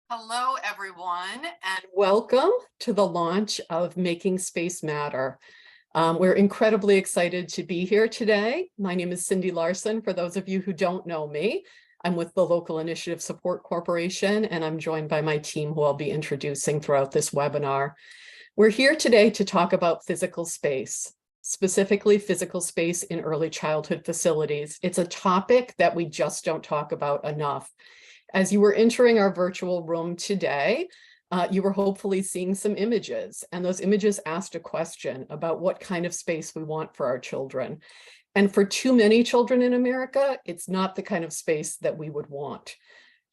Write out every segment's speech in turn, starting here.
Hello, everyone, and welcome to the launch of Making Space Matter. We're incredibly excited to be here today. My name is Cindy Larson. For those of you who don't know me, I'm with the Local Initiative Support Corporation, and I'm joined by my team who I'll be introducing throughout this webinar. We're here today to talk about physical space, specifically physical space in early childhood facilities. It's a topic that we just don't talk about enough. As you were entering our virtual room today, you were hopefully seeing some images, and those images asked a question about what kind of space we want for our children. And for too many children in America, it's not the kind of space that we would want.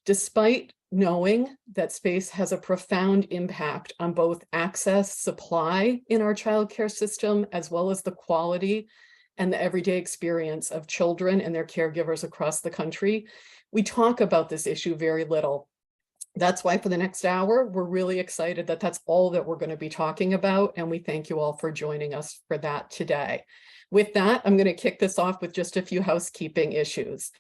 Despite knowing that space has a profound impact on both access, supply in our childcare system, as well as the quality and the everyday experience of children and their caregivers across the country, we talk about this issue very little. That's why for the next hour, we're really excited that that's all that we're going to be talking about, and we thank you all for joining us for that today. With that, I'm going to kick this off with just a few housekeeping issues.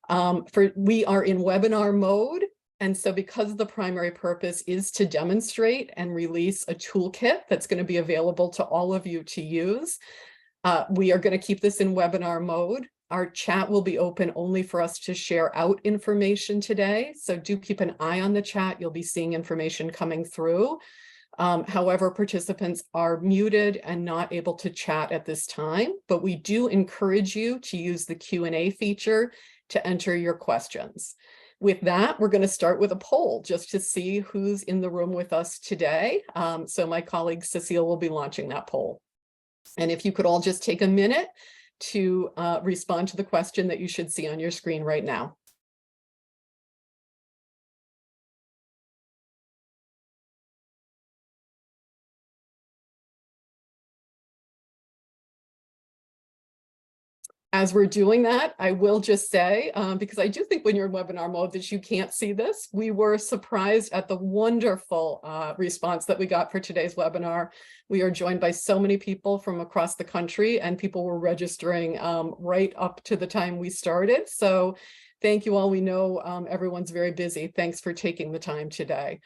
We are in webinar mode, and so because the primary purpose is to demonstrate and release a toolkit that's going to be available to all of you to use, we are going to keep this in webinar mode. Our chat will be open only for us to share out information today, so do keep an eye on the chat. You'll be seeing information coming through. However, participants are muted and not able to chat at this time, but we do encourage you to use the Q&A feature to enter your questions. With that, we're going to start with a poll just to see who's in the room with us today. So my colleague Cecile will be launching that poll. And if you could all just take a minute to respond to the question that you should see on your screen right now. As we're doing that, I will just say, because I do think when you're in webinar mode that you can't see this, we were surprised at the wonderful response that we got for today's webinar. We are joined by so many people from across the country, and people were registering right up to the time we started. So thank you all. We know everyone's very busy. Thanks for taking the time today.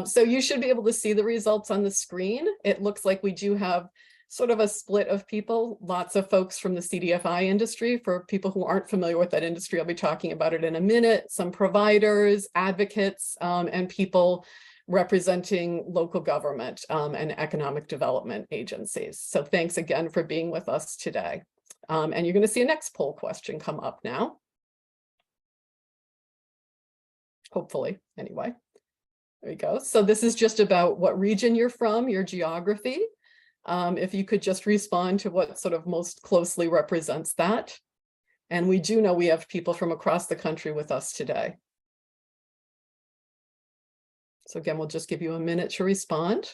So you should be able to see the results on the screen. It looks like we do have sort of a split of people, lots of folks from the CDFI industry. For people who aren't familiar with that industry, I'll be talking about it in a minute. Some providers, advocates, and people representing local government and economic development agencies. So thanks again for being with us today. And you're going to see a next poll question come up now. Hopefully, anyway. There we go. So this is just about what region you're from, your geography. If you could just respond to what sort of most closely represents that. And we do know we have people from across the country with us today. So again, we'll just give you a minute to respond.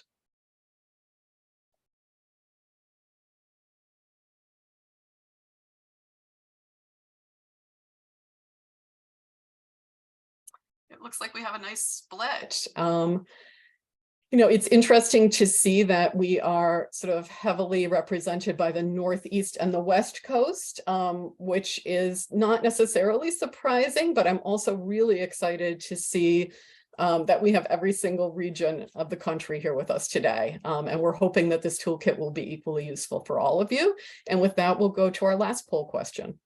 It looks like we have a nice split. You know, it's interesting to see that we are sort of heavily represented by the Northeast and the West Coast, which is not necessarily surprising, but I'm also really excited to see that we have every single region of the country here with us today. And we're hoping that this toolkit will be equally useful for all of you. And with that, we'll go to our last poll question.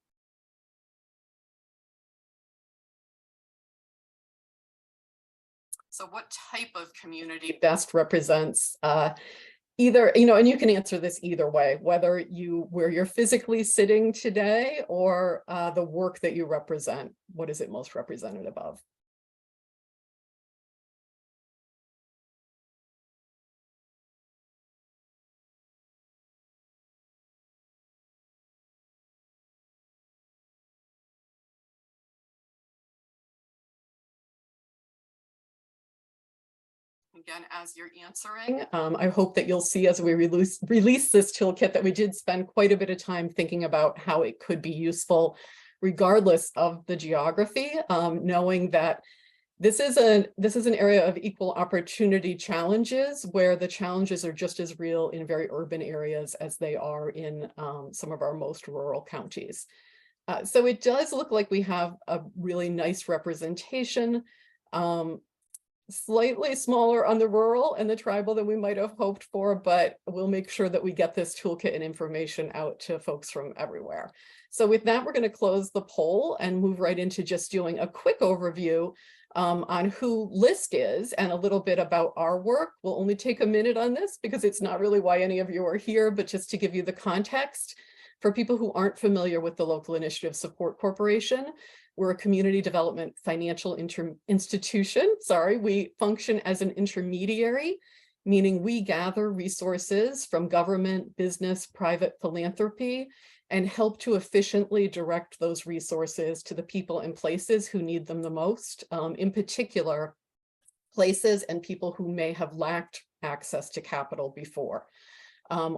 So what type of community best represents either, you know, and you can answer this either way, whether where you're physically sitting today or the work that you represent, what is it most representative of? Again, as you're answering, I hope that you'll see as we release this toolkit that we did spend quite a bit of time thinking about how it could be useful regardless of the geography, knowing that this is an area of equal opportunity challenges where the challenges are just as real in very urban areas as they are in some of our most rural counties. So it does look like we have a really nice representation. slightly smaller on the rural and the tribal than we might have hoped for, but we'll make sure that we get this toolkit and information out to folks from everywhere. So with that, we're going to close the poll and move right into just doing a quick overview on who LISC is and a little bit about our work. We'll only take a minute on this because it's not really why any of you are here, but just to give you the context. For people who aren't familiar with the Local Initiative Support Corporation, we're a community development financial institution. We function as an intermediary, meaning we gather resources from government, business, private philanthropy, and help to efficiently direct those resources to the people and places who need them the most, in particular, places and people who may have lacked access to capital before.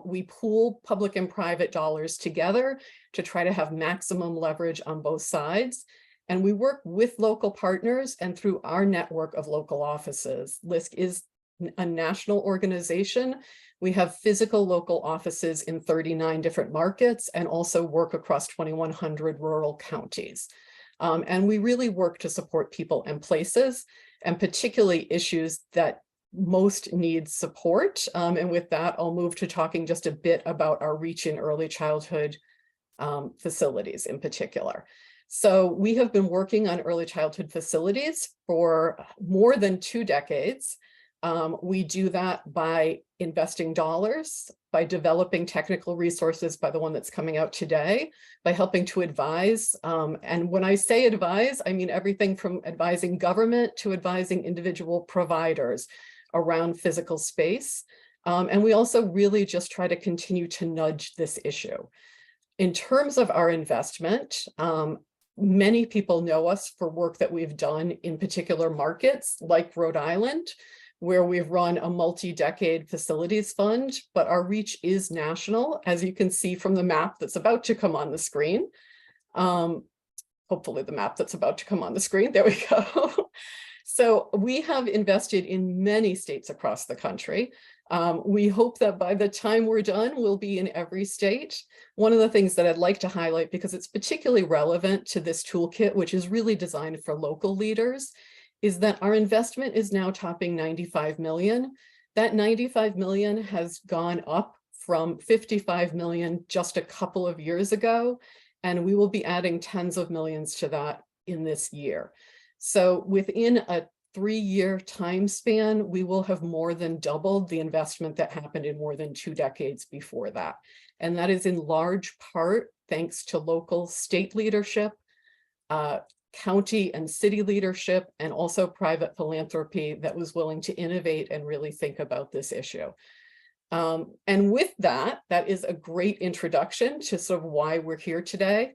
We pool public and private dollars together to try to have maximum leverage on both sides. And we work with local partners and through our network of local offices. LISC is a national organization. We have physical local offices in 39 different markets and also work across 2,100 rural counties. And we really work to support people and places, and particularly issues that most need support. And with that, I'll move to talking just a bit about our reach in early childhood facilities in particular. So we have been working on early childhood facilities for more than 2 decades. We do that by investing dollars, by developing technical resources, by the one that's coming out today, by helping to advise. And when I say advise, I mean everything from advising government to advising individual providers around physical space. And we also really just try to continue to nudge this issue. In terms of our investment, many people know us for work that we've done in particular markets like Rhode Island, where we've run a multi-decade facilities fund, but our reach is national, as you can see from the map that's about to come on the screen. Hopefully the map that's about to come on the screen, there we go. So we have invested in many states across the country. We hope that by the time we're done, we'll be in every state. One of the things that I'd like to highlight, because it's particularly relevant to this toolkit, which is really designed for local leaders, is that our investment is now topping 95 million. That 95 million has gone up from 55 million just a couple of years ago, and we will be adding tens of millions to that in this year. So within a 3-year time span, we will have more than doubled the investment that happened in more than 2 decades before that. And that is in large part thanks to local state leadership, county and city leadership, and also private philanthropy that was willing to innovate and really think about this issue. And with that, that is a great introduction to sort of why we're here today.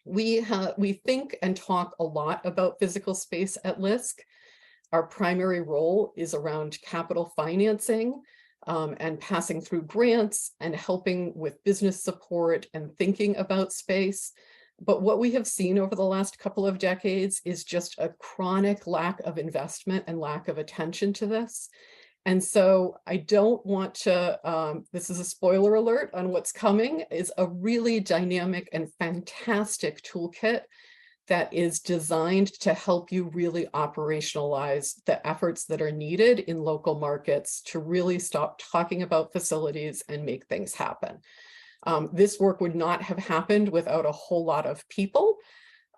We think and talk a lot about physical space at LISC. Our primary role is around capital financing and passing through grants and helping with business support and thinking about space. But what we have seen over the last couple of decades is just a chronic lack of investment and lack of attention to this. And so I don't want to, this is a spoiler alert on what's coming, is a really dynamic and fantastic toolkit that is designed to help you really operationalize the efforts that are needed in local markets to really stop talking about facilities and make things happen. This work would not have happened without a whole lot of people.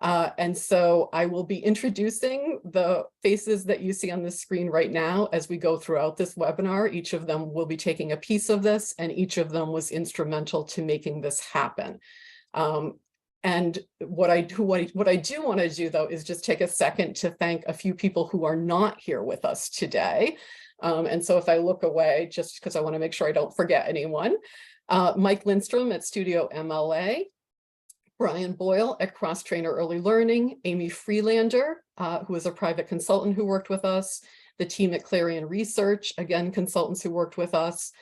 And so I will be introducing the faces that you see on the screen right now as we go throughout this webinar. Each of them will be taking a piece of this, and each of them was instrumental to making this happen. And what I do want to do, though, is just take a second to thank a few people who are not here with us today. And so if I look away, just because I want to make sure I don't forget anyone, Mike Lindstrom at Studio MLA, Brian Boyle at Cross Trainer Early Learning, Amy Freelander, who is a private consultant who worked with us, the team at Clarion Research, again, consultants who worked with us,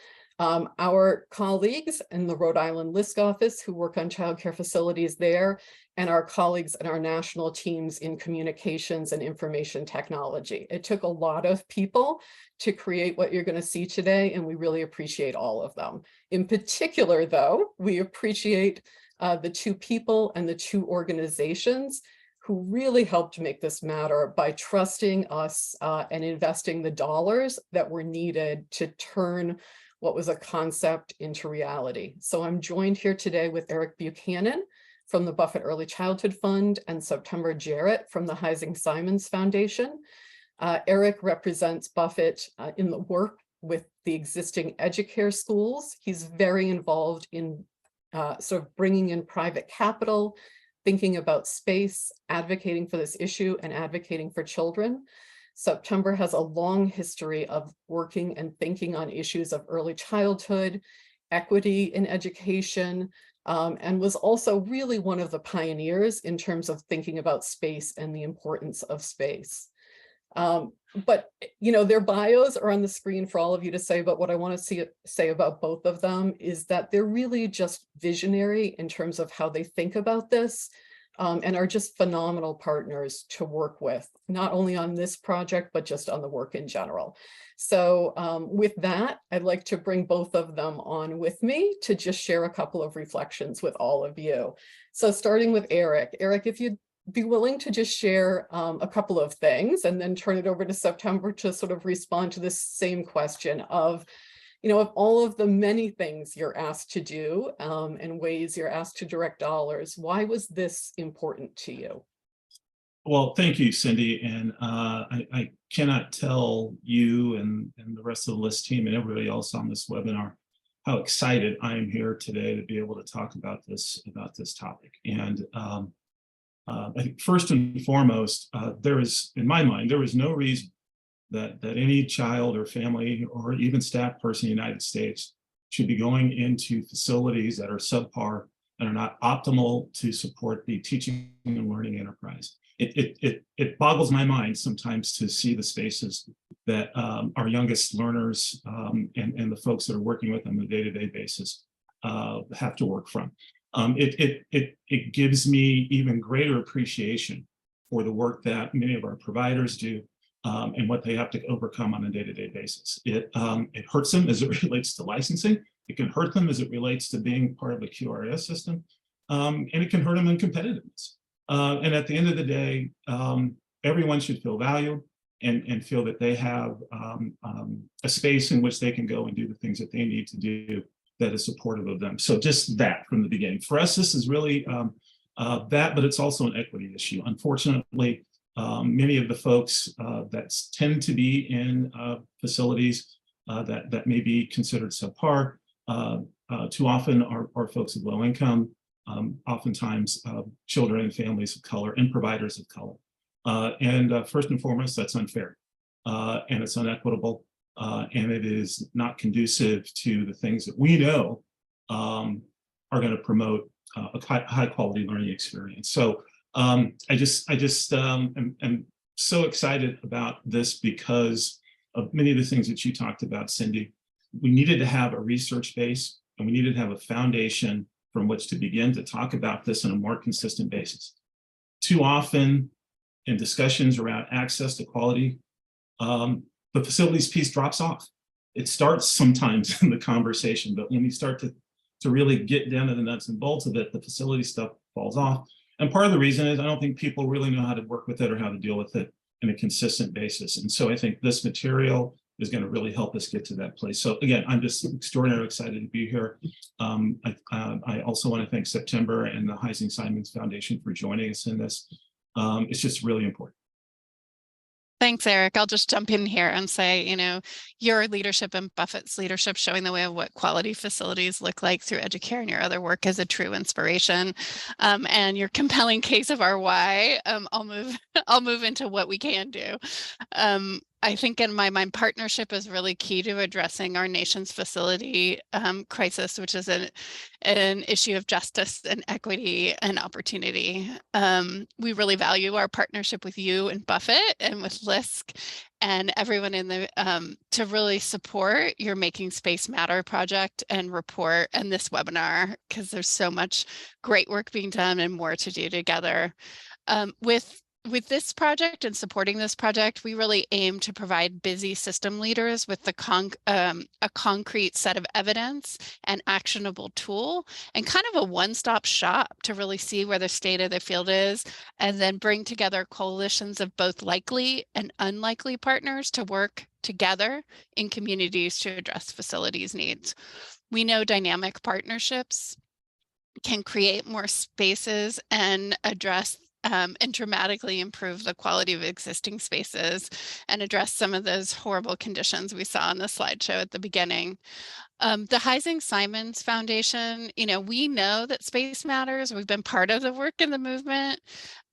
our colleagues in the Rhode Island LISC office who work on childcare facilities there, and our colleagues and our national teams in communications and information technology. It took a lot of people to create what you're going to see today, and we really appreciate all of them. In particular, though, we appreciate the 2 people and the 2 organizations who really helped make this matter by trusting us and investing the dollars that were needed to turn what was a concept into reality. So I'm joined here today with Eric Buchanan from the Buffett Early Childhood Fund and September Jarrett from the Heising-Simons Foundation. Eric represents Buffett in the work with the existing educare schools. He's very involved in sort of bringing in private capital, thinking about space, advocating for this issue, and advocating for children. September has a long history of working and thinking on issues of early childhood, equity in education, and was also really one of the pioneers in terms of thinking about space and the importance of space. But, you know, their bios are on the screen for all of you to say, but what I want to say about both of them is that they're really just visionary in terms of how they think about this, and are just phenomenal partners to work with, not only on this project, but just on the work in general. So with that, I'd like to bring both of them on with me to just share a couple of reflections with all of you. So starting with Eric. Eric, if you'd be willing to just share a couple of things and then turn it over to September to sort of respond to this same question of, you know, of all of the many things you're asked to do and ways you're asked to direct dollars, why was this important to you? Well, thank you, Cindy. And I cannot tell you and the rest of the LISC team and everybody else on this webinar how excited I am here today to be able to talk about this topic. And I think first and foremost, there is, in my mind, there is no reason that any child or family or even staff person in the United States should be going into facilities that are subpar and are not optimal to support the teaching and learning enterprise. It boggles my mind sometimes to see the spaces that our youngest learners and the folks that are working with them on a day-to-day basis have to work from. It gives me even greater appreciation for the work that many of our providers do and what they have to overcome on a day-to-day basis. It hurts them as it relates to licensing. It can hurt them as it relates to being part of a QRS system, and it can hurt them in competitiveness. And at the end of the day, everyone should feel valued and feel that they have a space in which they can go and do the things that they need to do that is supportive of them. So just that from the beginning. For us, this is really that, but it's also an equity issue. Unfortunately, many of the folks that tend to be in facilities that may be considered subpar too often are folks of low income, oftentimes children and families of color and providers of color. And first and foremost, that's unfair and it's unequitable. And it is not conducive to the things that we know are going to promote a high quality learning experience. So I just am so excited about this because of many of the things that you talked about, Cindy. We needed to have a research base and we needed to have a foundation from which to begin to talk about this on a more consistent basis. Too often in discussions around access to quality, the facilities piece drops off. It starts sometimes in the conversation, but when we start to really get down to the nuts and bolts of it, the facility stuff falls off. And part of the reason is I don't think people really know how to work with it or how to deal with it in a consistent basis. And so I think this material is going to really help us get to that place. So again, I'm just extraordinarily excited to be here. I also want to thank September and the Heising-Simons Foundation for joining us in this. It's just really important. Thanks, Eric. I'll just jump in here and say, you know, your leadership and Buffett's leadership showing the way of what quality facilities look like through educare and your other work is a true inspiration. And your compelling case of our why, I'll move into what we can do. I think in my mind, partnership is really key to addressing our nation's facility crisis, which is an issue of justice and equity and opportunity. We really value our partnership with you and Buffett and with LISC and everyone in the to really support your Making Space Matter project and report and this webinar, because there's so much great work being done and more to do together. With with this project and supporting this project, we really aim to provide busy system leaders with a concrete set of evidence and actionable tool, and kind of a one-stop shop to really see where the state of the field is, and then bring together coalitions of both likely and unlikely partners to work together in communities to address facilities needs. We know dynamic partnerships can create more spaces and address and dramatically improve the quality of existing spaces and address some of those horrible conditions we saw on the slideshow at the beginning. The Heising-Simons Foundation, we know that space matters. We've been part of the work in the movement,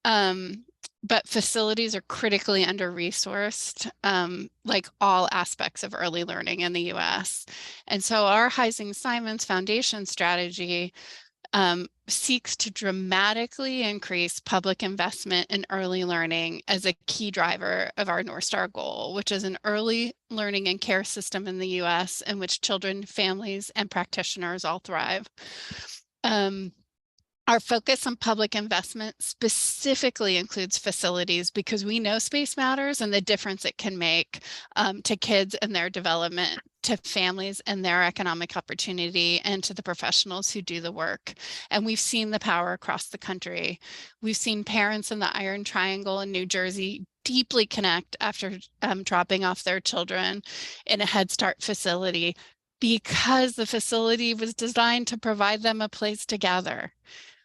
but facilities are critically under-resourced, like all aspects of early learning in the US. And so our Heising-Simons Foundation strategy seeks to dramatically increase public investment in early learning as a key driver of our North Star goal, which is an early learning and care system in the US in which children, families, and practitioners all thrive. Our focus on public investment specifically includes facilities because we know space matters and the difference it can make to kids and their development, to families and their economic opportunity, and to the professionals who do the work. And we've seen the power across the country. We've seen parents in the Iron Triangle in New Jersey deeply connect after dropping off their children in a Head Start facility because the facility was designed to provide them a place to gather.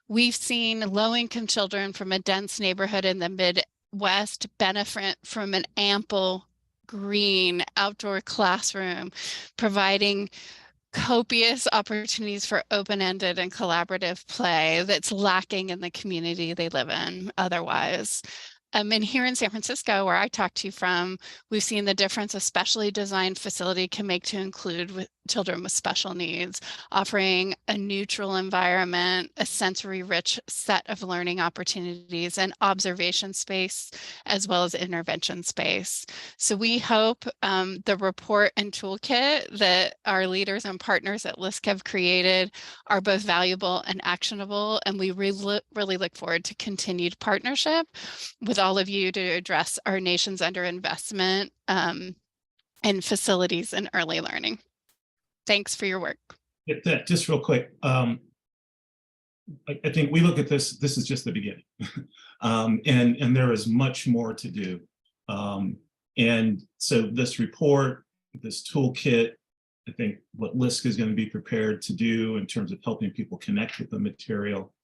We've seen low-income children from a dense neighborhood in the Midwest benefit from an ample, green, outdoor classroom, providing copious opportunities for open-ended and collaborative play that's lacking in the community they live in otherwise. And here in San Francisco, where I talked to you from, we've seen the difference a specially designed facility can make to include children with special needs, offering a neutral environment, a sensory-rich set of learning opportunities, and observation space, as well as intervention space. So we hope the report and toolkit that our leaders and partners at LISC have created are both valuable and actionable, and we really look forward to continued partnership with all of you to address our nation's underinvestment in facilities and early learning. Thanks for your work. Just real quick, I think we look at this is just the beginning. And there is much more to do. And so this report, this toolkit, I think what LISC is going to be prepared to do in terms of helping people connect with the material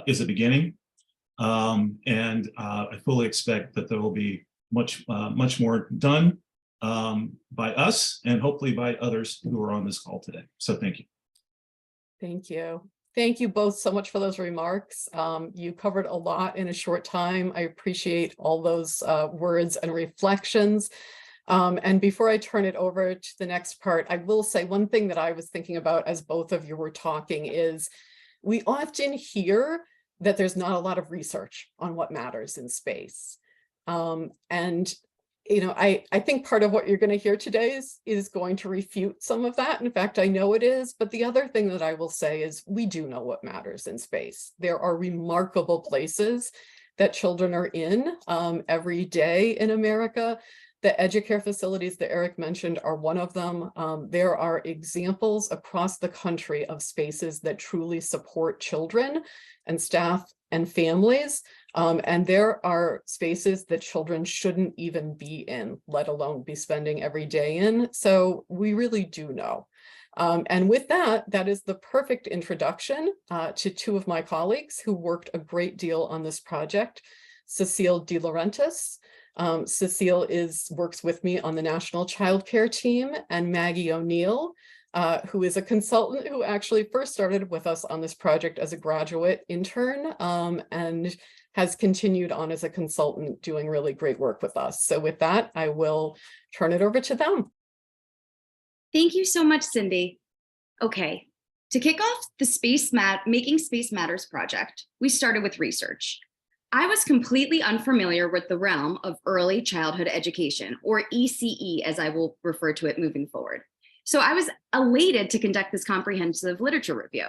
is a beginning. And I fully expect that there will be much more done by us and hopefully by others who are on this call today. So thank you. Thank you. Thank you both so much for those remarks. You covered a lot in a short time. I appreciate all those words and reflections. And before I turn it over to the next part, I will say one thing that I was thinking about as both of you were talking is we often hear that there's not a lot of research on what matters in space. And I think part of what you're going to hear today is going to refute some of that. In fact, I know it is. But the other thing that I will say is we do know what matters in space. There are remarkable places that children are in every day in America. The EduCare facilities that Eric mentioned are one of them. There are examples across the country of spaces that truly support children and staff and families. And there are spaces that children shouldn't even be in, let alone be spending every day in. So we really do know. And with that, that is the perfect introduction to two of my colleagues who worked a great deal on this project, Cecile De Laurentiis. Cecile works with me on the National Child Care team, and Maggie O'Neill, who is a consultant who actually first started with us on this project as a graduate intern and has continued on as a consultant doing really great work with us. So with that, I will turn it over to them. Thank you so much, Cindy. Okay, to kick off the Making Space Matters project, we started with research. I was completely unfamiliar with the realm of early childhood education, or ECE, as I will refer to it moving forward. So I was elated to conduct this comprehensive literature review.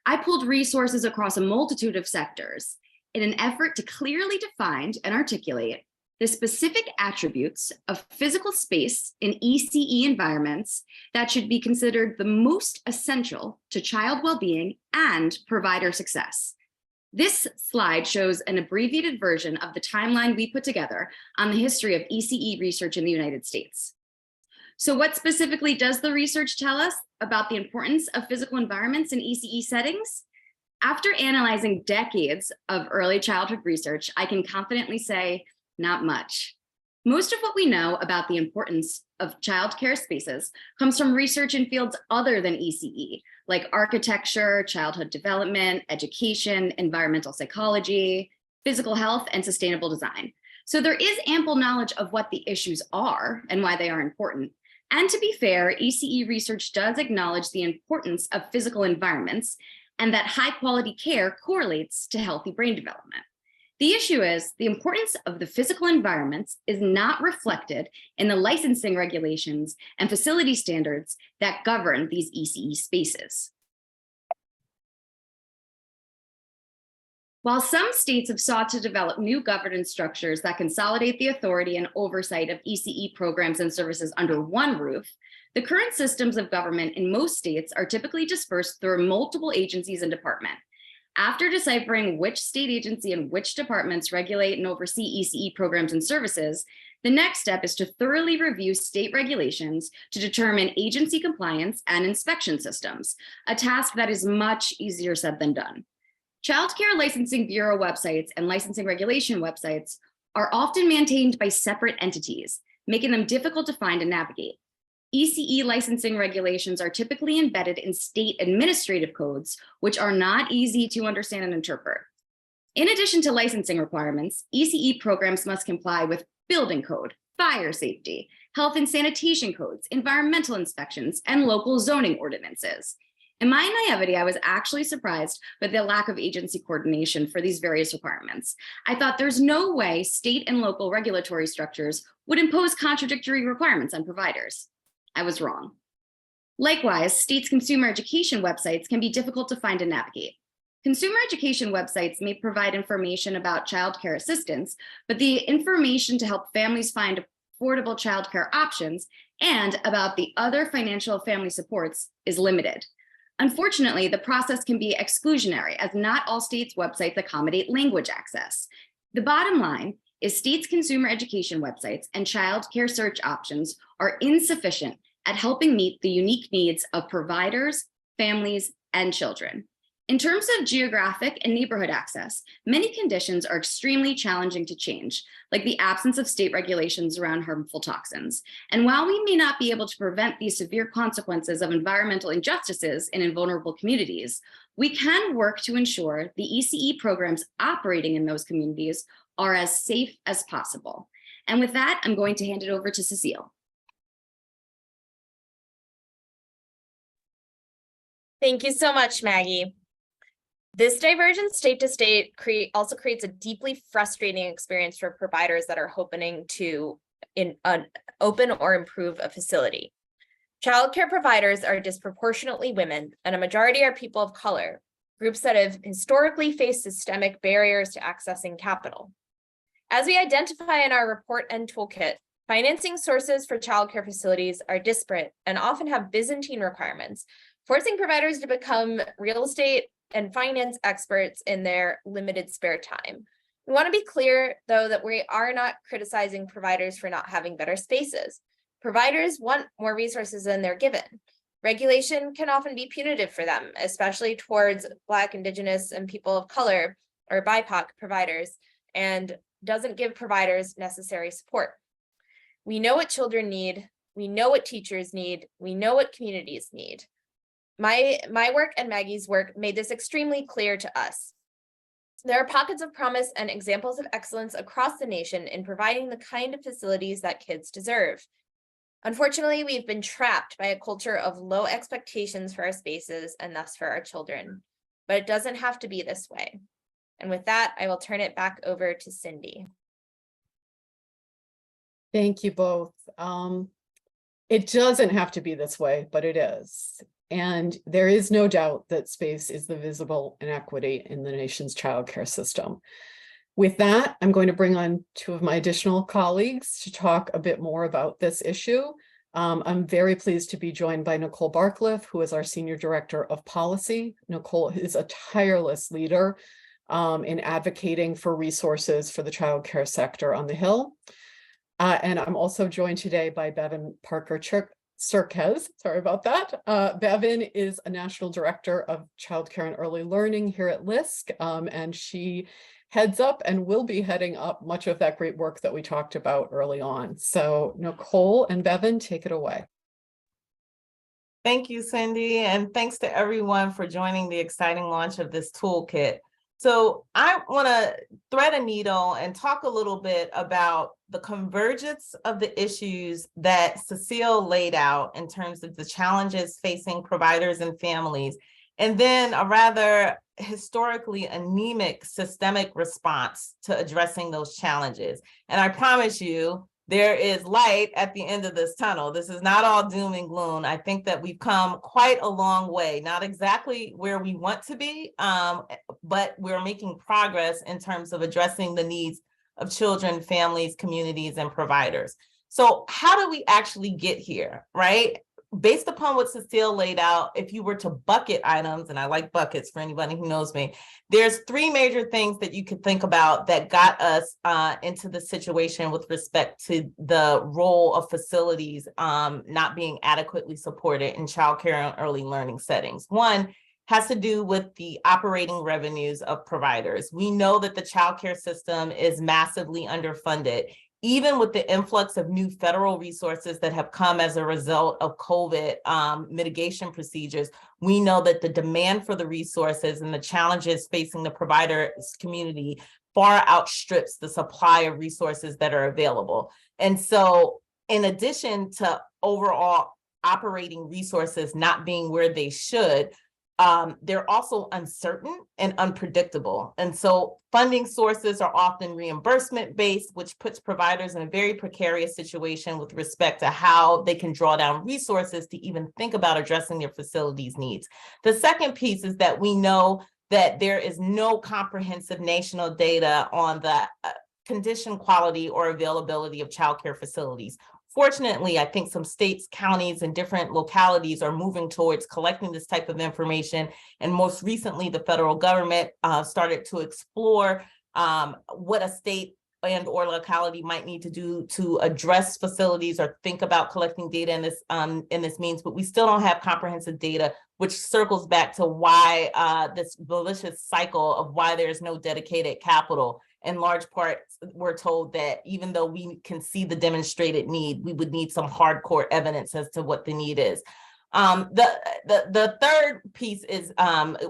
I pulled resources across a multitude of sectors, in an effort to clearly define and articulate the specific attributes of physical space in ECE environments that should be considered the most essential to child well-being and provider success. This slide shows an abbreviated version of the timeline we put together on the history of ECE research in the United States. So what specifically does the research tell us about the importance of physical environments in ECE settings? After analyzing decades of early childhood research, I can confidently say not much. Most of what we know about the importance of childcare spaces comes from research in fields other than ECE, like architecture, childhood development, education, environmental psychology, physical health, and sustainable design. So there is ample knowledge of what the issues are and why they are important. And to be fair, ECE research does acknowledge the importance of physical environments and that high quality care correlates to healthy brain development. The issue is the importance of the physical environments is not reflected in the licensing regulations and facility standards that govern these ECE spaces. While some states have sought to develop new governance structures that consolidate the authority and oversight of ECE programs and services under one roof, the current systems of government in most states are typically dispersed through multiple agencies and departments. After deciphering which state agency and which departments regulate and oversee ECE programs and services, the next step is to thoroughly review state regulations to determine agency compliance and inspection systems, a task that is much easier said than done. Child Care Licensing Bureau websites and licensing regulation websites are often maintained by separate entities, making them difficult to find and navigate. ECE licensing regulations are typically embedded in state administrative codes, which are not easy to understand and interpret. In addition to licensing requirements, ECE programs must comply with building code, fire safety, health and sanitation codes, environmental inspections, and local zoning ordinances. In my naivety, I was actually surprised by the lack of agency coordination for these various requirements. I thought there's no way state and local regulatory structures would impose contradictory requirements on providers. I was wrong. Likewise, states' consumer education websites can be difficult to find and navigate. Consumer education websites may provide information about childcare assistance, but the information to help families find affordable childcare options and about the other financial family supports is limited. Unfortunately, the process can be exclusionary as not all states' websites accommodate language access. The bottom line is states' consumer education websites and child care search options are insufficient at helping meet the unique needs of providers, families, and children. In terms of geographic and neighborhood access, many conditions are extremely challenging to change, like the absence of state regulations around harmful toxins. And while we may not be able to prevent these severe consequences of environmental injustices in vulnerable communities, we can work to ensure the ECE programs operating in those communities are as safe as possible. And with that, I'm going to hand it over to Cecile. Thank you so much, Maggie. This divergence state to state also creates a deeply frustrating experience for providers that are hoping to open or improve a facility. Childcare providers are disproportionately women, and a majority are people of color, groups that have historically faced systemic barriers to accessing capital. As we identify in our report and toolkit, financing sources for childcare facilities are disparate and often have Byzantine requirements, forcing providers to become real estate and finance experts in their limited spare time. We want to be clear, though, that we are not criticizing providers for not having better spaces. Providers want more resources than they're given. Regulation can often be punitive for them, especially towards Black, Indigenous, and people of color or BIPOC providers, and doesn't give providers necessary support. We know what children need. We know what teachers need. We know what communities need. My work and Maggie's work made this extremely clear to us. There are pockets of promise and examples of excellence across the nation in providing the kind of facilities that kids deserve. Unfortunately, we've been trapped by a culture of low expectations for our spaces and thus for our children, but it doesn't have to be this way. And with that, I will turn it back over to Cindy. Thank you both. It doesn't have to be this way, but it is. And there is no doubt that space is the visible inequity in the nation's childcare system. With that, I'm going to bring on two of my additional colleagues to talk a bit more about this issue. I'm very pleased to be joined by Nicole Barcliff, who is our Senior Director of Policy. Nicole is a tireless leader in advocating for resources for the childcare sector on the Hill. And I'm also joined today by Bevan Parker Cerquez, sorry about that. Bevan is a National Director of Childcare and Early Learning here at LISC, and she heads up and will be heading up much of that great work that we talked about early on. So Nicole and Bevan, take it away. Thank you, Cindy, and thanks to everyone for joining the exciting launch of this toolkit. So I want to thread a needle and talk a little bit about the convergence of the issues that Cecile laid out in terms of the challenges facing providers and families, and then a rather historically anemic systemic response to addressing those challenges. And I promise you, there is light at the end of this tunnel. This is not all doom and gloom. I think that we've come quite a long way, not exactly where we want to be, but we're making progress in terms of addressing the needs of children, families, communities, and providers. So how do we actually get here, right? Based upon what Cecile laid out, if you were to bucket items, and I like buckets for anybody who knows me, there's three major things that you could think about that got us into the situation with respect to the role of facilities not being adequately supported in childcare and early learning settings. One has to do with the operating revenues of providers. We know that the childcare system is massively underfunded. Even with the influx of new federal resources that have come as a result of COVID mitigation procedures, we know that the demand for the resources and the challenges facing the provider community far outstrips the supply of resources that are available. And so in addition to overall operating resources not being where they should, they're also uncertain and unpredictable. And so funding sources are often reimbursement based, which puts providers in a very precarious situation with respect to how they can draw down resources to even think about addressing their facilities needs. The second piece is that we know that there is no comprehensive national data on the condition, quality, or availability of childcare facilities. Fortunately, I think some states, counties, and different localities are moving towards collecting this type of information. And most recently, the federal government started to explore what a state and or locality might need to do to address facilities or think about collecting data in this means, but we still don't have comprehensive data, which circles back to why this malicious cycle of why there's no dedicated capital. In large part, we're told that even though we can see the demonstrated need, we would need some hardcore evidence as to what the need is. The third piece is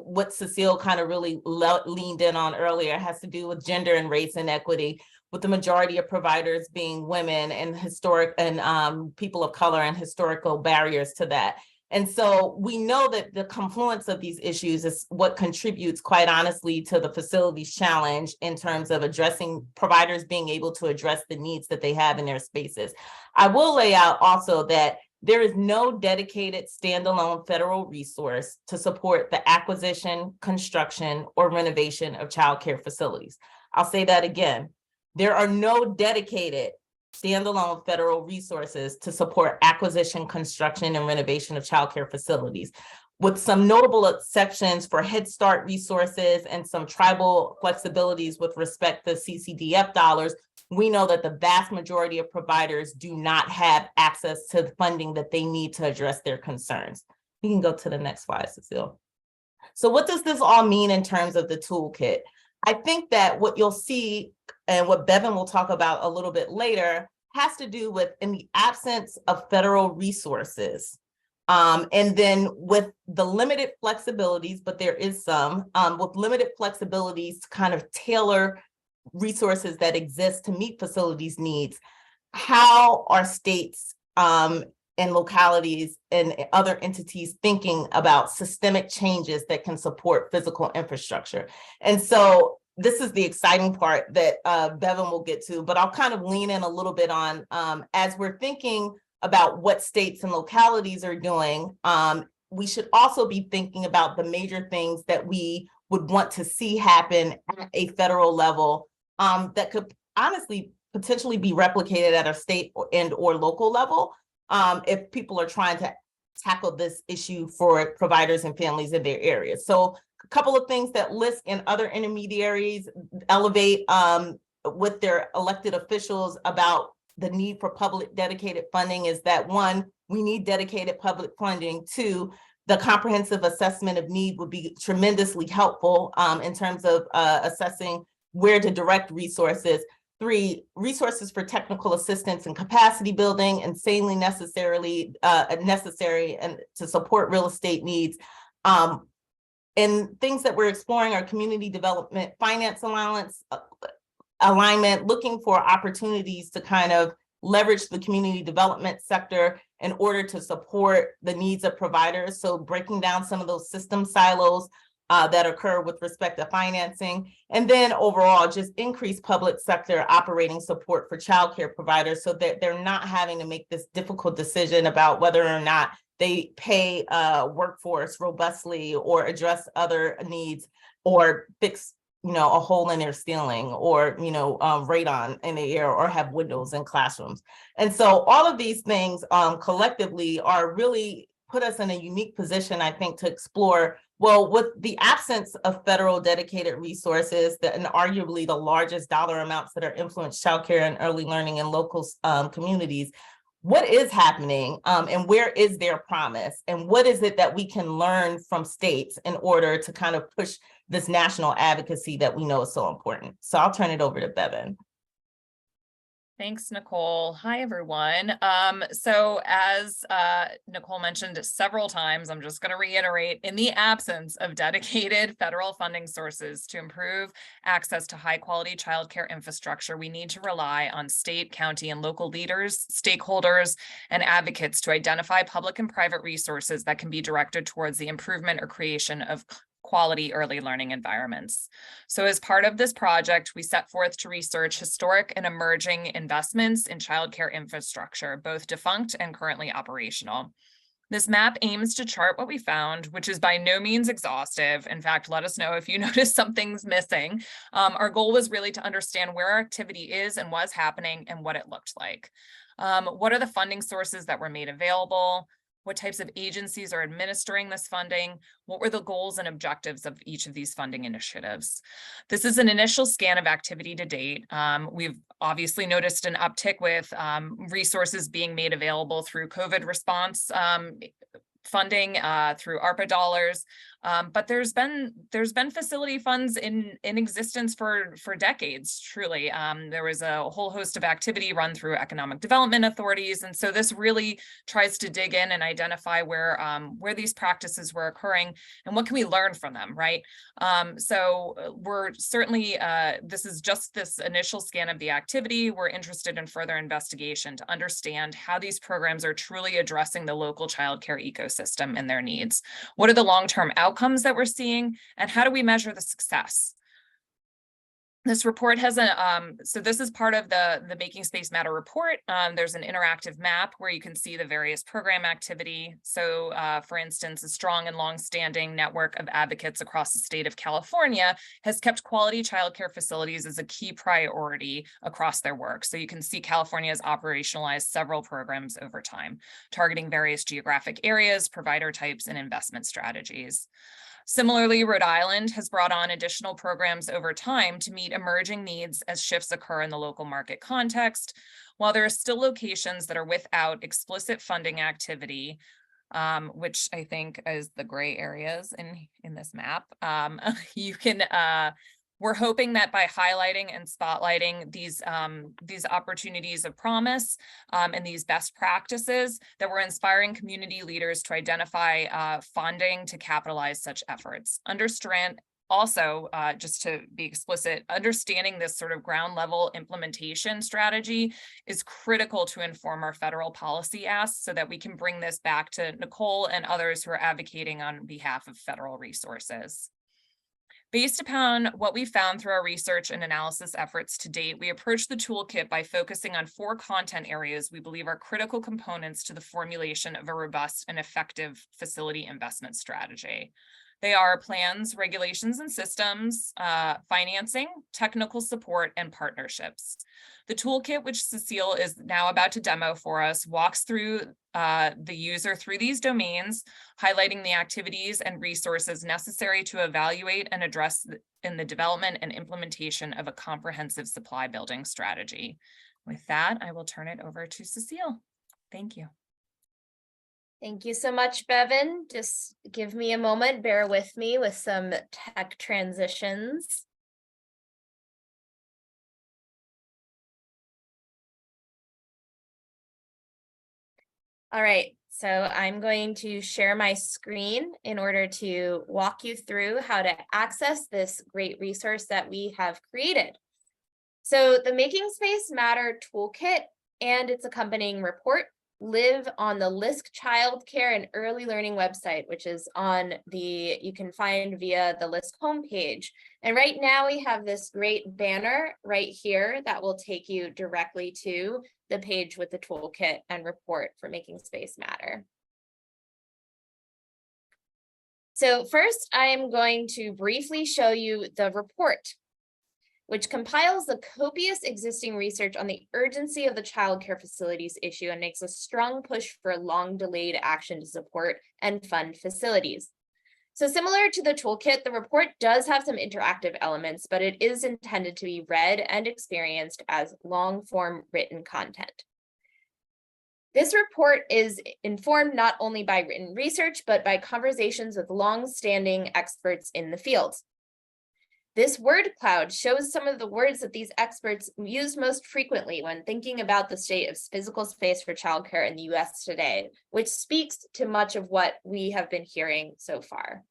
what Cecile kind of really leaned in on earlier, has to do with gender and race inequity, with the majority of providers being women and historic and people of color and historical barriers to that. And so we know that the confluence of these issues is what contributes, quite honestly, to the facilities challenge in terms of addressing providers being able to address the needs that they have in their spaces. I will lay out also that there is no dedicated standalone federal resource to support the acquisition, construction, or renovation of childcare facilities. I'll say that again. There are no dedicated standalone federal resources to support acquisition, construction, and renovation of childcare facilities, with some notable exceptions for Head Start resources and some tribal flexibilities with respect to CCDF dollars. We know that the vast majority of providers do not have access to the funding that they need to address their concerns. You can go to the next slide, Cecile. So what does this all mean in terms of the toolkit? I think that what you'll see, and what Bevan will talk about a little bit later, has to do with, in the absence of federal resources, and then with the limited flexibilities, but there is some, with limited flexibilities to kind of tailor resources that exist to meet facilities needs, how are states and localities and other entities thinking about systemic changes that can support physical infrastructure? And so this is the exciting part that Bevan will get to, but I'll kind of lean in a little bit on as we're thinking about what states and localities are doing we should also be thinking about the major things that we would want to see happen at a federal level that could honestly potentially be replicated at a state or local level if people are trying to tackle this issue for providers and families in their areas. So a couple of things that LISC and other intermediaries elevate with their elected officials about the need for public dedicated funding is that, one, we need dedicated public funding. Two, the comprehensive assessment of need would be tremendously helpful in terms of assessing where to direct resources. Three, resources for technical assistance and capacity building, insanely necessary and to support real estate needs. And things that we're exploring are community development, finance allowance, alignment, looking for opportunities to kind of leverage the community development sector in order to support the needs of providers. So breaking down some of those system silos that occur with respect to financing, and then overall just increase public sector operating support for childcare providers so that they're not having to make this difficult decision about whether or not they pay workforce robustly or address other needs or fix a hole in their ceiling or radon in the air or have windows in classrooms. And so all of these things collectively are really put us in a unique position, I think, to explore, well, with the absence of federal dedicated resources and arguably the largest dollar amounts that are influenced childcare and early learning in local communities, what is happening and where is their promise? And what is it that we can learn from states in order to kind of push this national advocacy that we know is so important? So I'll turn it over to Bevan. Thanks, Nicole. Hi, everyone. So as Nicole mentioned several times, I'm just going to reiterate, in the absence of dedicated federal funding sources to improve access to high quality childcare infrastructure, we need to rely on state, county, and local leaders, stakeholders, and advocates to identify public and private resources that can be directed towards the improvement or creation of quality early learning environments. So as part of this project, we set forth to research historic and emerging investments in childcare infrastructure, both defunct and currently operational. This map aims to chart what we found, which is by no means exhaustive. In fact, let us know if you notice something's missing. Our goal was really to understand where our activity is and was happening and what it looked like. What are the funding sources that were made available? What types of agencies are administering this funding? What were the goals and objectives of each of these funding initiatives? This is an initial scan of activity to date. We've obviously noticed an uptick with resources being made available through COVID response funding through ARPA dollars, but there's been facility funds in existence for decades. Truly, there was a whole host of activity run through economic development authorities, and so this really tries to dig in and identify where these practices were occurring and what can we learn from them, right? So we're certainly this is just this initial scan of the activity. We're interested in further investigation to understand how these programs are truly addressing the local childcare ecosystem and their needs. What are the long-term outcomes that we're seeing, and how do we measure the success? This report has so this is part of the Making Space Matter report. There's an interactive map where you can see the various program activity. So for instance, a strong and long-standing network of advocates across the state of California has kept quality childcare facilities as a key priority across their work. So you can see California has operationalized several programs over time, targeting various geographic areas, provider types, and investment strategies. Similarly, Rhode Island has brought on additional programs over time to meet emerging needs as shifts occur in the local market context. While there are still locations that are without explicit funding activity, which I think is the gray areas in this map, you can we're hoping that by highlighting and spotlighting these opportunities of promise and these best practices, that we're inspiring community leaders to identify funding to capitalize such efforts. Understand also, just to be explicit, understanding this sort of ground level implementation strategy is critical to inform our federal policy asks so that we can bring this back to Nicole and others who are advocating on behalf of federal resources. Based upon what we found through our research and analysis efforts to date, we approached the toolkit by focusing on 4 content areas we believe are critical components to the formulation of a robust and effective facility investment strategy. They are plans, regulations and systems, financing, technical support, and partnerships. The toolkit, which Cecile is now about to demo for us, walks through the user through these domains, highlighting the activities and resources necessary to evaluate and address in the development and implementation of a comprehensive supply building strategy. With that, I will turn it over to Cecile. Thank you. Thank you so much, Bevan. Just give me a moment, bear with me with some tech transitions. All right, so I'm going to share my screen in order to walk you through how to access this great resource that we have created. So the Making Space Matter Toolkit and its accompanying report live on the LISC Childcare and Early Learning website, which is on you can find via the LISC homepage. And right now we have this great banner right here that will take you directly to the page with the toolkit and report for Making Space Matter. So first, I am going to briefly show you the report, which compiles the copious existing research on the urgency of the child care facilities issue and makes a strong push for long delayed action to support and fund facilities. So similar to the toolkit, the report does have some interactive elements, but it is intended to be read and experienced as long form written content. This report is informed not only by written research, but by conversations with long-standing experts in the field. This word cloud shows some of the words that these experts use most frequently when thinking about the state of physical space for childcare in the US today, which speaks to much of what we have been hearing so far.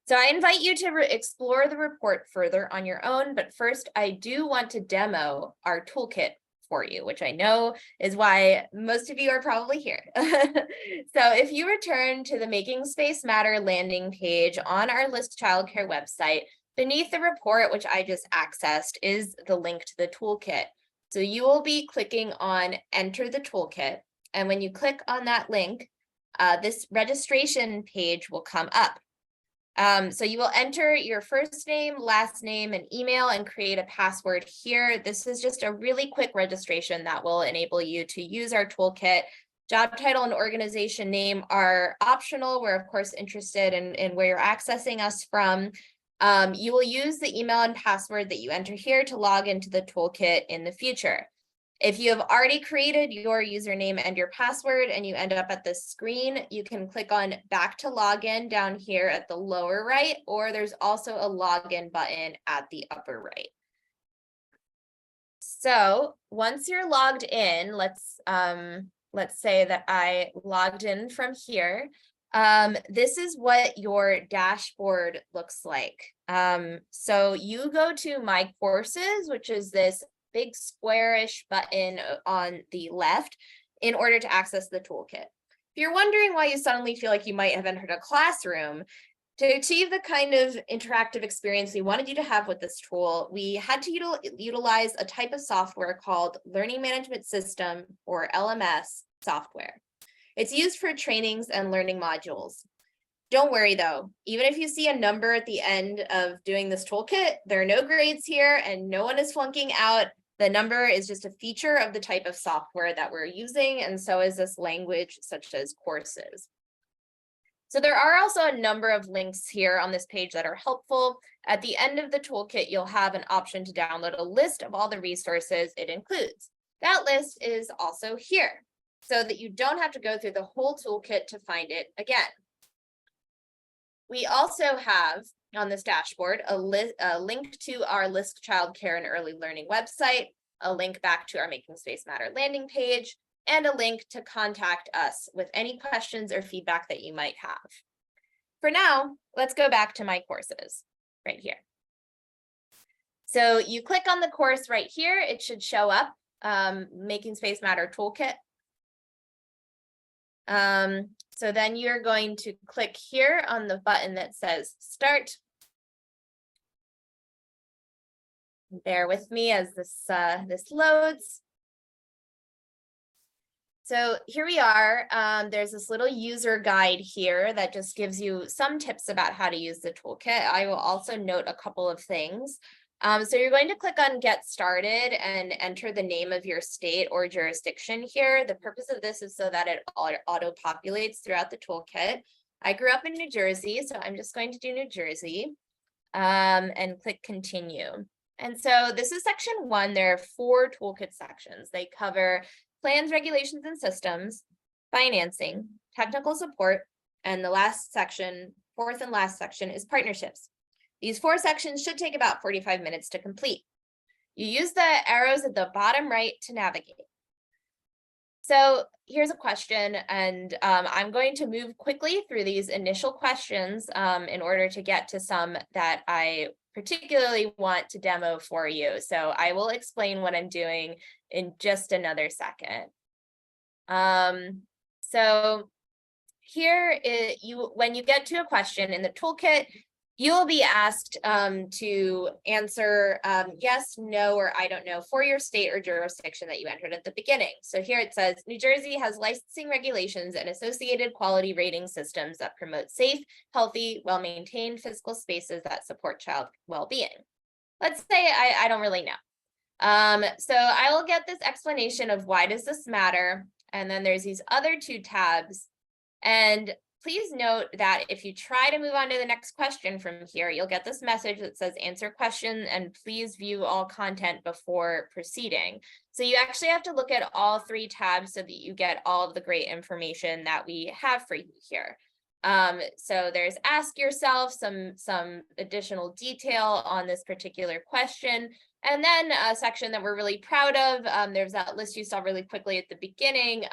So I invite you to explore the report further on your own, but first I do want to demo our toolkit for you, which I know is why most of you are probably here. So if you return to the Making Space Matter landing page on our LISC Childcare website, beneath the report, which I just accessed, is the link to the toolkit. So you will be clicking on Enter the Toolkit. And when you click on that link, this registration page will come up. So you will enter your first name, last name, and email and create a password here. This is just a really quick registration that will enable you to use our toolkit. Job title and organization name are optional. We're of course interested in where you're accessing us from. You will use the email and password that you enter here to log into the toolkit in the future. If you have already created your username and your password and you end up at this screen, you can click on back to login down here at the lower right, or there's also a login button at the upper right. So once you're logged in, let's say that I logged in from here. This is what your dashboard looks like. So you go to My Courses, which is this big squarish button on the left in order to access the toolkit. If you're wondering why you suddenly feel like you might have entered a classroom, to achieve the kind of interactive experience we wanted you to have with this tool, we had to utilize a type of software called Learning Management System, or LMS software. It's used for trainings and learning modules. Don't worry though, even if you see a number at the end of doing this toolkit, there are no grades here and no one is flunking out. The number is just a feature of the type of software that we're using, and so is this language such as courses. So there are also a number of links here on this page that are helpful. At the end of the toolkit, you'll have an option to download a list of all the resources it includes. That list is also here, so that you don't have to go through the whole toolkit to find it again. We also have on this dashboard a link to our LISC Childcare and Early Learning website, a link back to our Making Space Matter landing page, and a link to contact us with any questions or feedback that you might have. For now, let's go back to My Courses right here. So you click on the course right here, it should show up, Making Space Matter Toolkit. So then you're going to click here on the button that says Start. Bear with me as this loads. So here we are. There's this little user guide here that just gives you some tips about how to use the toolkit. I will also note a couple of things. So you're going to click on Get Started and enter the name of your state or jurisdiction here. The purpose of this is so that it auto-populates throughout the toolkit. I grew up in New Jersey, so I'm just going to do New Jersey and click Continue. And so this is section 1. There are 4 toolkit sections. They cover plans, regulations, and systems, financing, technical support, and the last section, 4th and last section, is partnerships. These 4 sections should take about 45 minutes to complete. You use the arrows at the bottom right to navigate. So here's a question, and I'm going to move quickly through these initial questions in order to get to some that I particularly want to demo for you. So I will explain what I'm doing in just another second. So here, when you get to a question in the toolkit, you will be asked to answer yes, no, or I don't know for your state or jurisdiction that you entered at the beginning. So here it says, New Jersey has licensing regulations and associated quality rating systems that promote safe, healthy, well-maintained physical spaces that support child well-being. Let's say I don't really know. So I will get this explanation of why does this matter? And then there's these other 2 tabs. And please note that if you try to move on to the next question from here, you'll get this message that says answer question and please view all content before proceeding. So you actually have to look at all 3 tabs so that you get all of the great information that we have for you here. So there's ask yourself, some additional detail on this particular question. And then a section that we're really proud of, there's that list you saw really quickly at the beginning.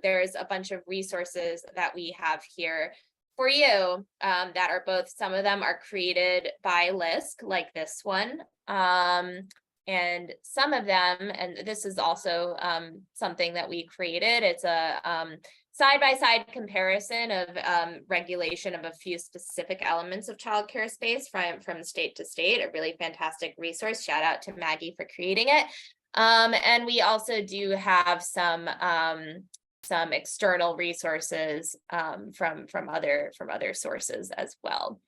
There's a bunch of resources that we have here for you that are both, some of them are created by LISC, like this one. And some of them, and this is also something that we created, it's a side-by-side comparison of regulation of a few specific elements of childcare space from state to state, a really fantastic resource. Shout out to Maggie for creating it. And we also do have some external resources from other sources as well.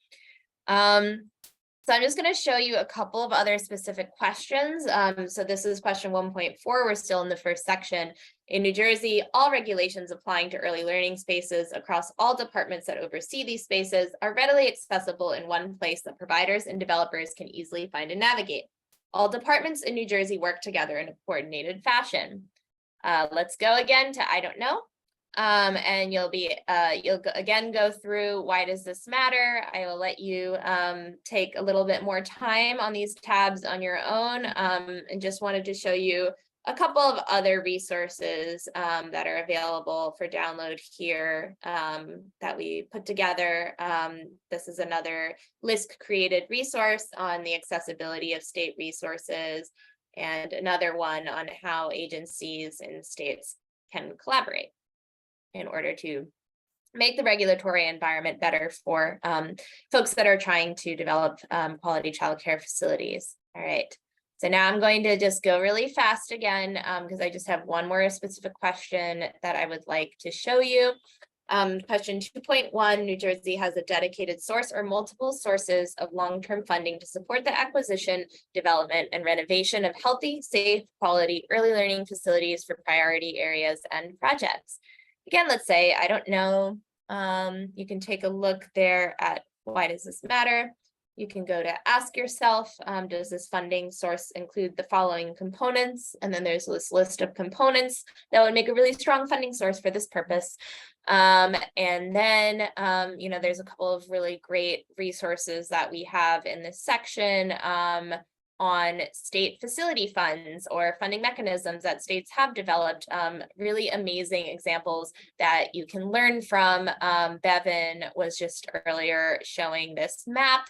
So I'm just going to show you a couple of other specific questions. So this is question 1.4. We're still in the first section. In New Jersey, all regulations applying to early learning spaces across all departments that oversee these spaces are readily accessible in one place that providers and developers can easily find and navigate. All departments in New Jersey work together in a coordinated fashion. Let's go again to I don't know. And you'll again go through why does this matter. I will let you take a little bit more time on these tabs on your own, and just wanted to show you a couple of other resources that are available for download here that we put together. This is another LISC created resource on the accessibility of state resources, and another one on how agencies and states can collaborate in order to make the regulatory environment better for folks that are trying to develop quality childcare facilities. All right, so now I'm going to just go really fast again because I just have one more specific question that I would like to show you. Question 2.1, New Jersey has a dedicated source or multiple sources of long-term funding to support the acquisition, development, and renovation of healthy, safe, quality early learning facilities for priority areas and projects. Again, let's say, I don't know, you can take a look there at why does this matter? You can go to ask yourself, does this funding source include the following components? And then there's this list of components that would make a really strong funding source for this purpose. And then, there's a couple of really great resources that we have in this section on state facility funds or funding mechanisms that states have developed, really amazing examples that you can learn from. Bevan was just earlier showing this map.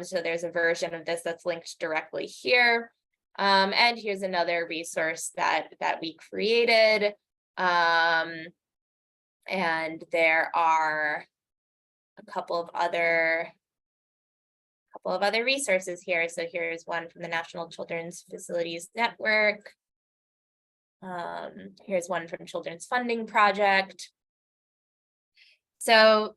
So there's a version of this that's linked directly here. And here's another resource that we created. And there are a couple of other resources here. So here's one from the National Children's Facilities Network. Here's one from Children's Funding Project. So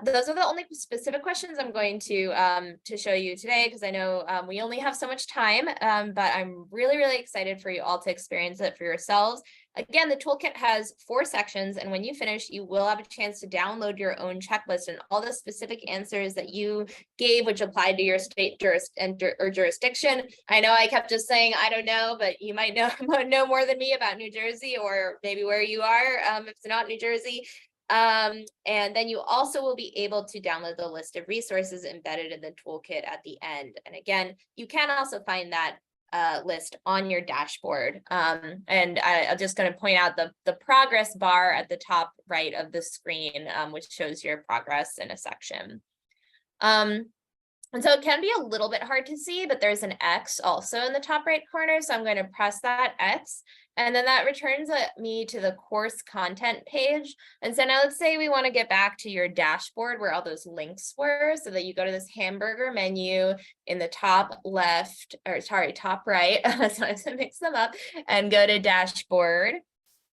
those are the only specific questions I'm going to show you today, because I know we only have so much time, but I'm really, really excited for you all to experience it for yourselves. Again, the toolkit has 4 sections, and when you finish, you will have a chance to download your own checklist and all the specific answers that you gave, which applied to your state jurisdiction. I know I kept just saying, I don't know, but you might know more than me about New Jersey, or maybe where you are, if it's not New Jersey. And then you also will be able to download the list of resources embedded in the toolkit at the end. And again, you can also find that list on your dashboard. And I'm just going to point out the progress bar at the top right of the screen, which shows your progress in a section. And so it can be a little bit hard to see, but there's an X also in the top right corner. So I'm going to press that X, and then that returns me to the course content page. And so now let's say we want to get back to your dashboard where all those links were, so that you go to this hamburger menu in the top left, or sorry, top right. Sometimes I mix them up, and go to dashboard.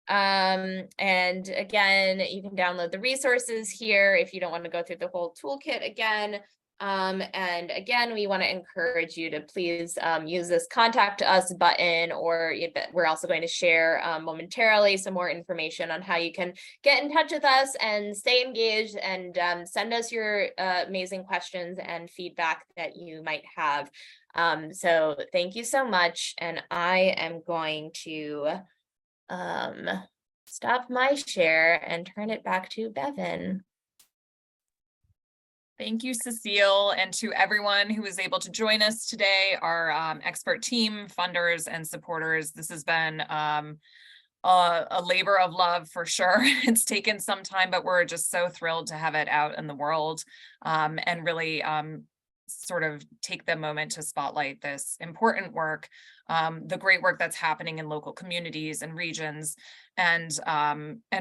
And again, you can download the resources here if you don't want to go through the whole toolkit again. And again, we want to encourage you to please use this contact us button, or we're also going to share momentarily some more information on how you can get in touch with us and stay engaged, and send us your amazing questions and feedback that you might have. So thank you so much. And I am going to stop my share and turn it back to Bevan. Thank you, Cecile, and to everyone who was able to join us today, our expert team, funders, and supporters. This has been a labor of love for sure. It's taken some time, but we're just so thrilled to have it out in the world, and really sort of take the moment to spotlight this important work, the great work that's happening in local communities and regions, and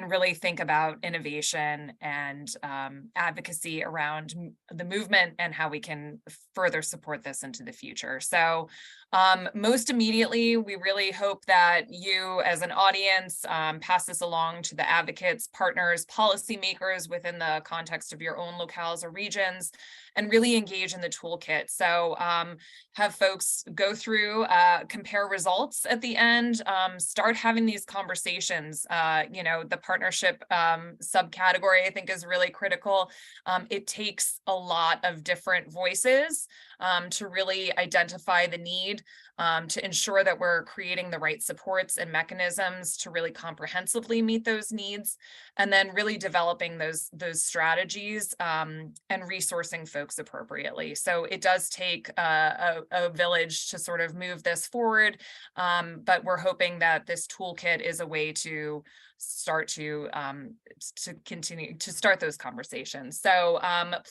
really think about innovation and advocacy around the movement and how we can further support this into the future. So most immediately, we really hope that you as an audience pass this along to the advocates, partners, policymakers within the context of your own locales or regions, and really engage in the toolkit. So have folks go through, compare results at the end, start having these conversations. The partnership subcategory, I think, is really critical. It takes a lot of different voices to really identify the need, to ensure that we're creating the right supports and mechanisms to really comprehensively meet those needs, and then really developing those strategies and resourcing folks appropriately. So it does take a village to sort of move this forward, but we're hoping that this toolkit is a way to start to continue to start those conversations. So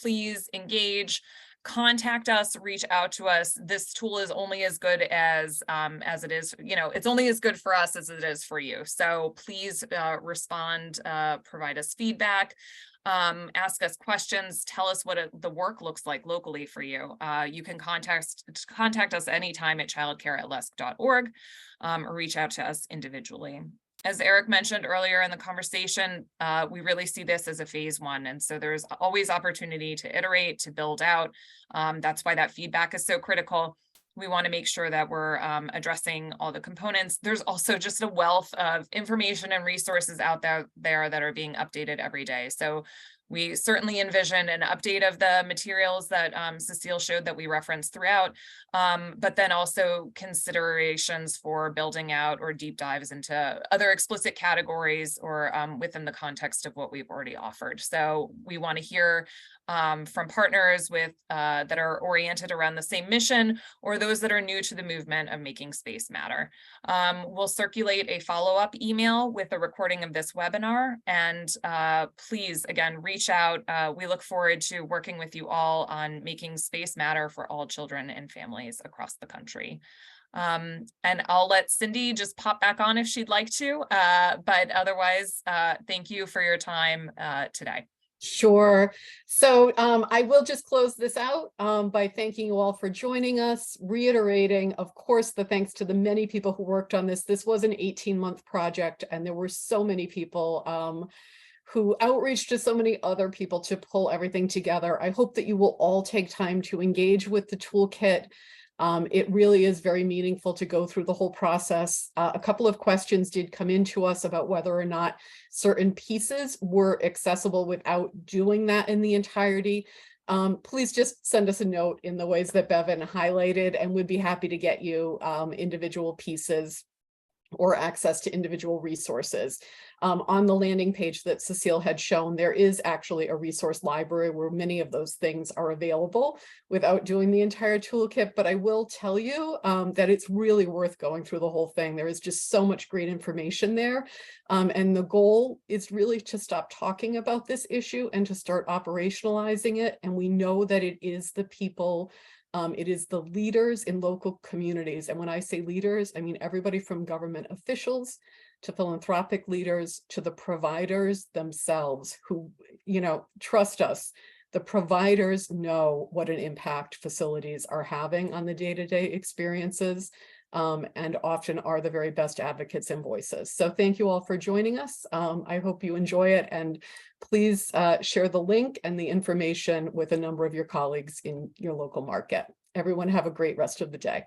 please engage, contact us, reach out to us. This tool is only as good as it is, it's only as good for us as it is for you. So please respond, provide us feedback, ask us questions, tell us what the work looks like locally for you. You can contact us anytime at childcare@lisc.org, or reach out to us individually. As Eric mentioned earlier in the conversation, we really see this as a phase 1. And so there's always opportunity to iterate, to build out. That's why that feedback is so critical. We want to make sure that we're addressing all the components. There's also just a wealth of information and resources out there that are being updated every day. So we certainly envision an update of the materials that Cecile showed that we referenced throughout, but then also considerations for building out or deep dives into other explicit categories or within the context of what we've already offered. So we want to hear from partners that are oriented around the same mission, or those that are new to the movement of making space matter. We'll circulate a follow-up email with a recording of this webinar, and please, again, reach out. We look forward to working with you all on making space matter for all children and families across the country. And I'll let Cindy just pop back on if she'd like to, but otherwise, thank you for your time today. Sure. So I will just close this out by thanking you all for joining us, reiterating, of course, the thanks to the many people who worked on this. This was an 18-month project, and there were so many people who outreached to so many other people to pull everything together. I hope that you will all take time to engage with the toolkit. It really is very meaningful to go through the whole process. A couple of questions did come into us about whether or not certain pieces were accessible without doing that in the entirety. Please just send us a note in the ways that Bevan highlighted, and we'd be happy to get you individual pieces or access to individual resources. On the landing page that Cecile had shown, there is actually a resource library where many of those things are available without doing the entire toolkit. But I will tell you that it's really worth going through the whole thing. There is just so much great information there. And the goal is really to stop talking about this issue and to start operationalizing it. And we know that it is the people, it is the leaders in local communities. And when I say leaders, I mean everybody from government officials to philanthropic leaders to the providers themselves who, trust us, the providers know what an impact facilities are having on the day-to-day experiences, and often are the very best advocates and voices. So thank you all for joining us. I hope you enjoy it, and please share the link and the information with a number of your colleagues in your local market. Everyone have a great rest of the day.